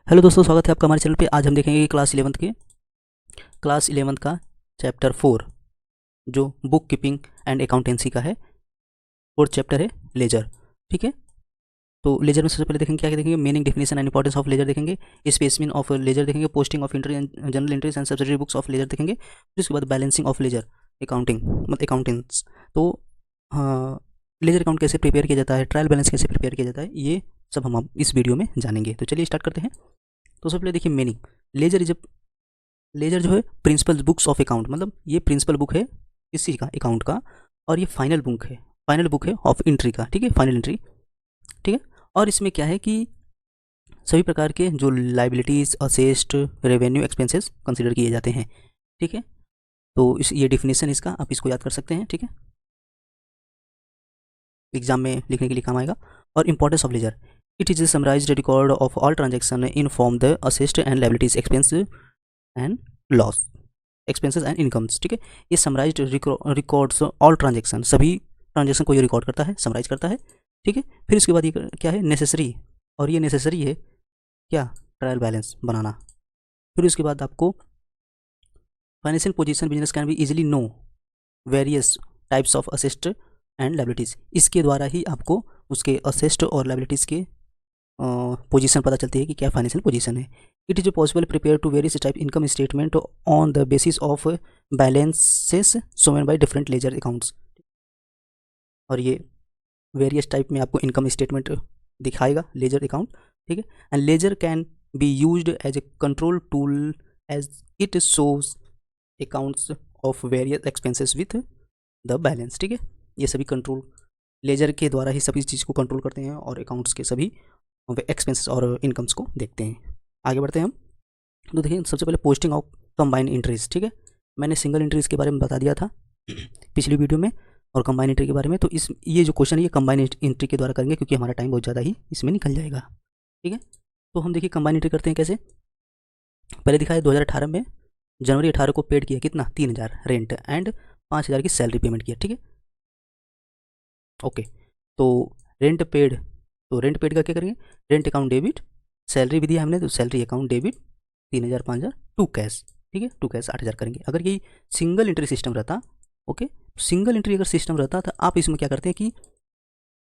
Hello दोस्तों, स्वागत है आपका हमारे चैनल पे। आज हम देखेंगे कि क्लास 11th का चैप्टर 4 जो बुक कीपिंग एंड अकाउंटेंसी का है। फोर्थ चैप्टर है लेजर। ठीक है, तो लेजर में सबसे पहले देखेंगे क्या देखेंगे, meaning, definition and importance of ledger देखेंगे, स्पेसिमेन ऑफ लेजर देखेंगे, posting of entry and general entries and subsidiary books of ledger देखेंगे। फिर उसके बाद बैलेंसिंग ऑफ लेजर अकाउंटिंग मतलब अकाउंटेंट्स। तो लेजर अकाउंट कैसे प्रिपेयर किया जाता है, ट्रायल बैलेंस कैसे प्रिपेयर किया जाता है, ये सब हम इस वीडियो में जानेंगे। तो चलिए स्टार्ट करते हैं। तो सबसे पहले देखिए मीनिंग। लेजर इज लेजर जो है प्रिंसिपल बुक्स ऑफ अकाउंट, मतलब ये प्रिंसिपल बुक है किसी का अकाउंट का, और ये फाइनल बुक है ऑफ एंट्री का। ठीक है, फाइनल एंट्री। ठीक है, और इसमें क्या है कि सभी प्रकार के जो liabilities, asset, revenue, expenses consider किए जाते हैं। ठीक है, तो इस ये डिफिनेशन इसका आप इसको याद कर सकते हैं। ठीक है, एग्जाम में लिखने के लिए काम आएगा। और importance of ledger, it is a summarised record of all transaction in form the assets and liabilities, expense and loss, expenses and incomes. ठीक है, ये समराइज्ड रिकॉर्ड्स ऑल ट्रांजेक्शन, सभी ट्रांजेक्शन को ये रिकॉर्ड करता है, समराइज करता है। ठीक है, फिर इसके बाद ये क्या है, नेसेसरी, और ये नेसेसरी है क्या, ट्रायल बैलेंस बनाना। फिर उसके बाद आपको financial position business can be easily know various types of asset and liabilities, इसके द्वारा ही आपको उसके असेस्ट और लाइबिलिटीज़ के पोजीशन पता चलती है कि क्या फाइनेंशियल पोजीशन है। It is possible prepare to various type income statement on the basis of balances shown by different ledger accounts. और ये वेरियस टाइप में आपको इनकम स्टेटमेंट दिखाएगा लेजर अकाउंट। ठीक है, and ledger can be used as a control tool as it shows accounts of various expenses with the balance. ठीक है, ये सभी कंट्रोल लेजर के द्वारा ही सभी चीज़ को कंट्रोल करते हैं और अकाउंट्स के सभी एक्सपेंसेस और इनकम्स को देखते हैं। आगे बढ़ते हैं हम। तो देखिए सबसे पहले पोस्टिंग ऑफ कंबाइन एंट्रीज। ठीक है, मैंने सिंगल एंट्रीज के बारे में बता दिया था पिछली वीडियो में, और कंबाइन एंट्री के बारे में। तो ये जो क्वेश्चन है ये कंबाइन एंट्री के द्वारा करेंगे, क्योंकि हमारा टाइम बहुत ज़्यादा ही इसमें निकल जाएगा। ठीक है, तो हम देखिए कंबाइन एंट्री करते हैं कैसे। पहले दिखाया 2018 में जनवरी 18 को पेड किया कितना, 3000 रेंट एंड 5000 की सैलरी पेमेंट किया। ठीक है, ओके, तो रेंट पेड, तो रेंट पेड का क्या करेंगे, रेंट अकाउंट डेबिट, सैलरी भी दिया हमने तो salary account debit 3000 5000 to cash. ठीक है, टू कैश 8000 करेंगे। अगर यही सिंगल एंट्री सिस्टम रहता, ओके, सिंगल एंट्री अगर सिस्टम रहता तो आप इसमें क्या करते हैं कि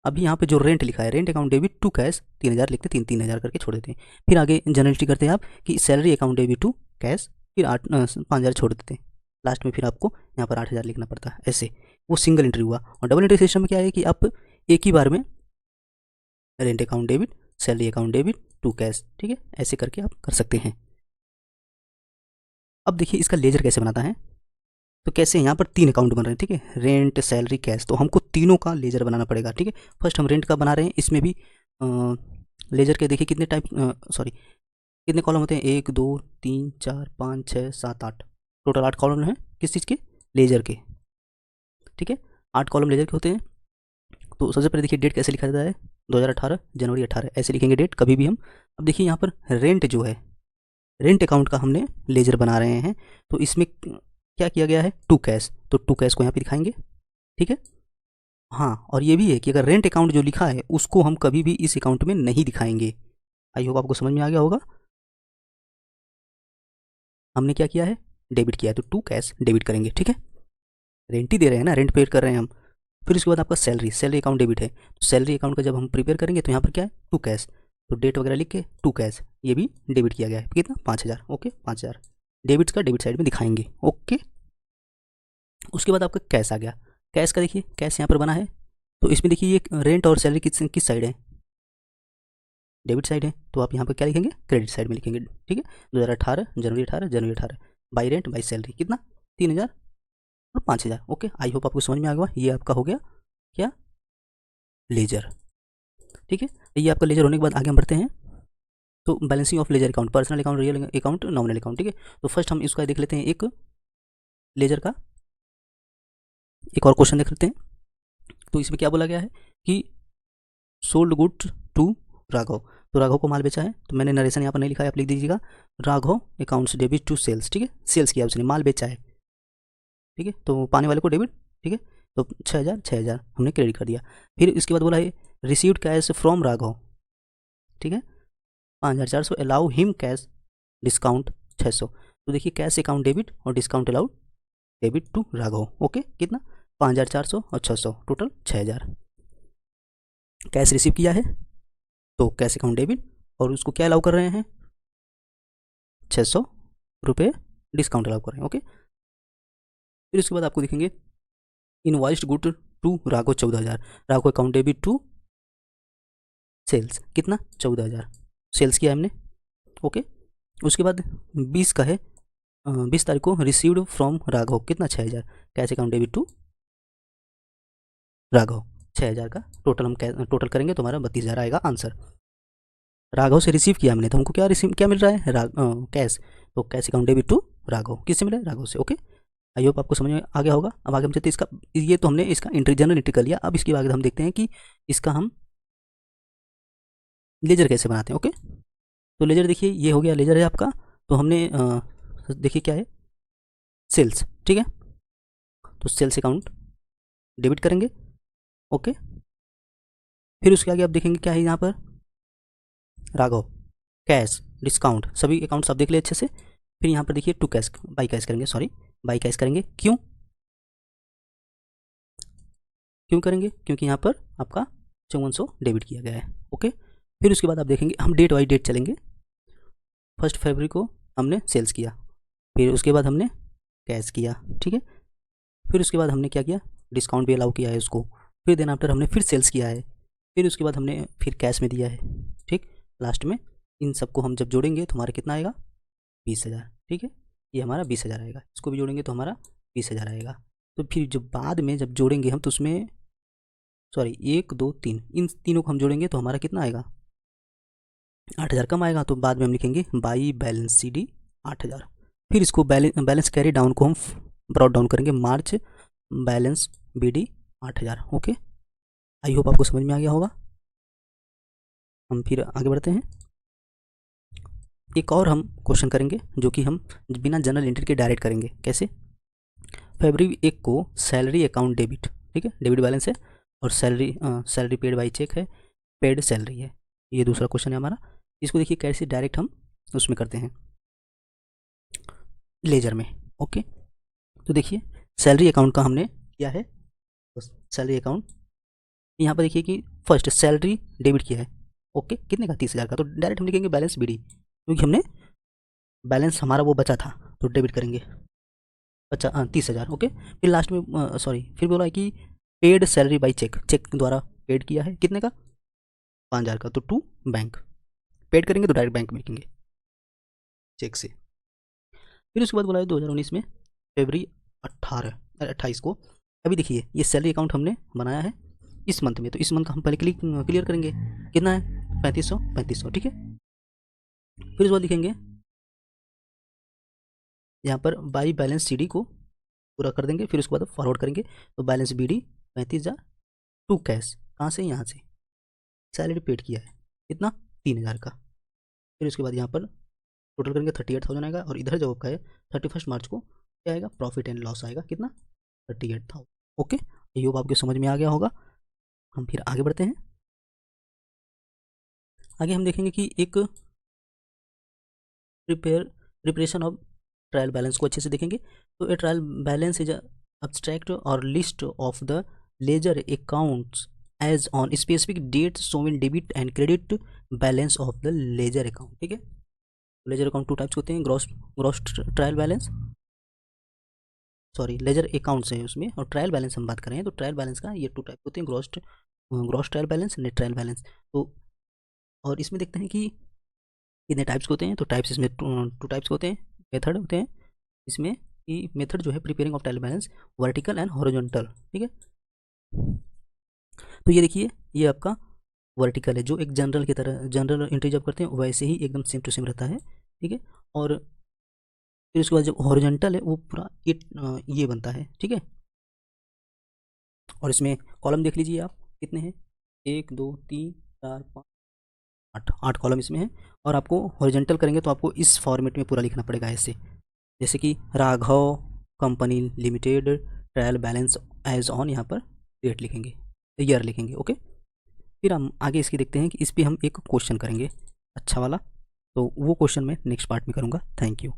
अभी यहाँ पे जो रेंट लिखा है, rent account debit to cash 3000 लिखते, 3000 करके छोड़ देते हैं। फिर आगे जनरल एंट्री करते हैं आप कि salary account debit to cash, फिर 5000 छोड़ देते हैं, लास्ट में फिर आपको यहाँ पर 8000 लिखना पड़ता है। ऐसे वो सिंगल एंट्री हुआ। और डबल एंट्री सिस्टम में क्या है कि आप एक ही बार में rent account debit, salary account debit, to cash, ठीक है, ऐसे करके आप कर सकते हैं। अब देखिए इसका लेजर कैसे बनाता है। तो कैसे, यहाँ पर 3 अकाउंट बन रहे हैं। ठीक है, रेंट, सैलरी, कैश, तो हमको तीनों का लेजर बनाना पड़ेगा। ठीक है, फर्स्ट हम रेंट का बना रहे हैं। इसमें भी लेजर के देखिए कितने टाइप, सॉरी कितने कॉलम होते हैं, 1 2 3 4 5 6 7 8, टोटल 8 कॉलम है किस चीज़ के, लेजर के। ठीक है, 8 कॉलम लेजर के होते हैं। तो सबसे पहले देखिए डेट कैसे लिखा जाता है, 2018 जनवरी 18 ऐसे लिखेंगे डेट कभी भी हम। अब देखिए यहाँ पर रेंट जो है, रेंट अकाउंट का हमने लेजर बना रहे हैं, तो इसमें क्या किया गया है, टू कैश, तो टू कैश को यहाँ पे दिखाएंगे। ठीक है, हाँ, और ये भी है कि अगर रेंट अकाउंट जो लिखा है उसको हम कभी भी इस अकाउंट में नहीं दिखाएंगे। आई होप आपको समझ में आ गया होगा। हमने क्या किया है, डेबिट किया है, तो टू कैश डेबिट करेंगे। ठीक है, रेंट ही दे रहे हैं ना, रेंट पेड कर रहे हैं हम। फिर उसके बाद आपका सैलरी, सैलरी अकाउंट डेबिट है, तो सैलरी अकाउंट का जब हम प्रिपेयर करेंगे तो यहाँ पर क्या है, टू कैश, तो डेट वगैरह लिख के टू कैश, ये भी डेबिट किया गया है कितना, 5000। ओके, 5000 डेबिट्स का डेबिट साइड में दिखाएंगे। ओके, उसके बाद आपका कैश आ गया। कैश का देखिए, कैश यहाँ पर बना है, तो इसमें देखिए ये रेंट और सैलरी किस साइड है, डेबिट साइड है, तो आप यहाँ पर क्या लिखेंगे, क्रेडिट साइड में लिखेंगे। ठीक है, 2018 जनवरी 18 बाई रेंट बाई सैलरी कितना, 3000 और 5000। ओके, आई होप आपको समझ में आ गया। ये आपका हो गया क्या, लेजर। ठीक है, ये आपका लेजर होने के बाद आगे हम बढ़ते हैं। तो balancing of ledger account, personal account, real account, nominal account. ठीक है, तो फर्स्ट हम इसका देख लेते हैं, एक लेजर का एक और क्वेश्चन देख लेते हैं। तो इसमें क्या बोला गया है कि सोल्ड गुड्स टू राघव, तो राघव को माल बेचा है, तो मैंने नरेशन यहाँ पर नहीं लिखा है, आप लिख दीजिएगा Raghav accounts debit to sales. ठीक है, सेल्स किया उसने, माल बेचा है। ठीक है, तो पाने वाले को डेबिट। ठीक है, तो 6000 हमने क्रेडिट कर दिया। फिर इसके बाद बोला है रिसीव्ड कैश फ्रॉम राघव। ठीक है, 5400 अलाउ हिम कैश डिस्काउंट 600। तो देखिए कैश अकाउंट डेबिट और discount allowed debit to Raghav. Okay, कितना 5400 और 600 टोटल 6000। कैश रिसीव किया है तो कैश अकाउंट डेबिट और उसको क्या अलाउ कर रहे हैं 600 रुपये डिस्काउंट अलाउ कर रहे हैं। ओके, फिर उसके बाद आपको दिखेंगे invoiced good to Raghav 14000, Raghav account debit to sales कितना 14000 सेल्स किया हमने। ओके, उसके बाद 20 का है 20 तारीख को रिसीव्ड फ्रॉम राघव कितना 6000, cash account debit to Raghav 6000 का टोटल हम टोटल करेंगे तो हमारा 32000 आएगा आंसर। राघव से रिसीव किया हमने तो हमको क्या मिल रहा है कैश, तो cash account debit to Raghav, किससे मिला है राघव से। ओके, आई होप आपको समझ में आ गया होगा। अब आगे हम चलते इसका, ये तो हमने इसका जनरल एंट्री कर लिया। अब इसके बाद हम देखते हैं कि इसका हम लेजर कैसे बनाते हैं। ओके, तो लेजर देखिए ये हो गया, लेजर है आपका। तो हमने देखिए क्या है सेल्स, ठीक है, तो सेल्स अकाउंट डेबिट करेंगे। ओके, फिर उसके आगे आप देखेंगे क्या है यहाँ पर राघव कैश डिस्काउंट, सभी अकाउंट्स आप देख ले अच्छे से। फिर यहाँ पर देखिए टू कैश बाई कैश करेंगे, सॉरी बाई कैश करेंगे। क्यों करेंगे, क्योंकि यहाँ पर आपका 5400 डेबिट किया गया है। ओके, फिर उसके बाद आप देखेंगे हम डेट बाई डेट चलेंगे। 1 फरवरी को हमने सेल्स किया, फिर उसके बाद हमने कैश किया, ठीक है, फिर उसके बाद हमने क्या किया डिस्काउंट भी अलाउ किया है उसको, फिर देन आफ्टर हमने फिर सेल्स किया है, फिर उसके बाद हमने फिर कैश में दिया है, ठीक। लास्ट में इन सबको हम जब जोड़ेंगे तो हमारा कितना आएगा 20000, ठीक है, ये हमारा 20000 आएगा। इसको भी जोड़ेंगे तो हमारा 20000 आएगा। तो फिर जब बाद में जब जोड़ेंगे हम तो उसमें सॉरी 1 2 3 इन तीनों को हम जोड़ेंगे तो हमारा कितना आएगा 8000 कम आएगा। तो बाद में हम लिखेंगे बाई बैलेंस सी डी 8000। फिर इसको बैलेंस कैरी डाउन को हम ब्रॉड डाउन करेंगे, March balance B D 8000। Okay, I hope आपको समझ में आ गया होगा। हम फिर आगे बढ़ते हैं, एक और हम क्वेश्चन करेंगे जो कि हम बिना जनरल एंट्री के डायरेक्ट करेंगे। कैसे, फरवरी 1 को सैलरी अकाउंट डेबिट, ठीक है, डेबिट बैलेंस है, और सैलरी पेड बाई चेक है, पेड सैलरी है, ये दूसरा क्वेश्चन है हमारा। इसको देखिए कैसे डायरेक्ट हम उसमें करते हैं लेजर में। ओके, तो देखिए सैलरी अकाउंट का हमने किया है, तो सैलरी अकाउंट यहाँ पर देखिए कि फर्स्ट सैलरी डेबिट किया है। ओके, कितने का 30000 का, तो डायरेक्ट हम लिखेंगे बैलेंस बी डी, क्योंकि हमने बैलेंस हमारा वो बचा था तो डेबिट करेंगे 30,000। ओके, फिर लास्ट में सॉरी फिर बोला है कि paid salary by cheque, cheque द्वारा पेड किया है कितने का 5000 का, तो टू बैंक पेड करेंगे तो डायरेक्ट बैंक में लिखेंगे चेक से। फिर उसके बाद बोला है 2019 में फरवरी 28 को, अभी देखिए ये सैलरी अकाउंट हमने बनाया है इस मंथ में, तो इस मंथ का हम पहले क्लियर करेंगे, कितना है 3500, ठीक है। फिर उसके बाद लिखेंगे यहाँ पर बाई बैलेंस सी डी को पूरा कर देंगे, फिर उसके बाद फॉरवर्ड करेंगे तो balance B D 35000 to cash, कहाँ से यहाँ से सैलरी पेड किया है कितना 3000 का। फिर उसके बाद यहाँ पर टोटल करेंगे 38,000 आएगा, और इधर जब आपका है 31 मार्च को क्या आएगा प्रॉफिट एंड लॉस आएगा कितना 38,000। ओके, ये आपके समझ में आ गया होगा। हम फिर आगे बढ़ते हैं, आगे हम देखेंगे कि एक प्रिपरेशन ऑफ ट्रायल बैलेंस को अच्छे से देखेंगे। तो a trial balance is abstract और list of the ledger accounts as on specific date showing debit and credit balance of the ledger account, ठीक है। लेजर अकाउंट 2 टाइप्स होते हैं, gross trial balance, sorry ledger accounts है उसमें, और trial balance हम बात कर रहे हैं। तो ट्रायल बैलेंस का ये 2 टाइप होते हैं, gross trial balance, net trial balance. तो और इसमें देखते हैं कि कितने टाइप्स होते हैं। तो टाइप्स इसमें 2 टाइप्स होते हैं, मेथड होते हैं इसमें कि मेथड जो है preparing of trial balance vertical and horizontal, ठीक है। तो ये देखिए ये आपका वर्टिकल है, जो एक जनरल की तरह जनरल एंट्री जब करते हैं वैसे ही एकदम सेम टू सेम रहता है, ठीक है। और फिर उसके बाद जब हॉरिजॉन्टल है वो पूरा ये बनता है, ठीक है। और इसमें कॉलम देख लीजिए आप कितने हैं, 1 2 3 4 5 8 कॉलम इसमें है। और आपको हॉरिजॉन्टल करेंगे तो आपको इस फॉर्मेट में पूरा लिखना पड़ेगा ऐसे, जैसे कि Raghav company limited trial balance as on, यहाँ पर डेट लिखेंगे, ईयर लिखेंगे। ओके, फिर हम आगे इसकी देखते हैं कि इस पर हम एक क्वेश्चन करेंगे अच्छा वाला। तो वो क्वेश्चन मैं नेक्स्ट पार्ट में करूँगा। Thank you.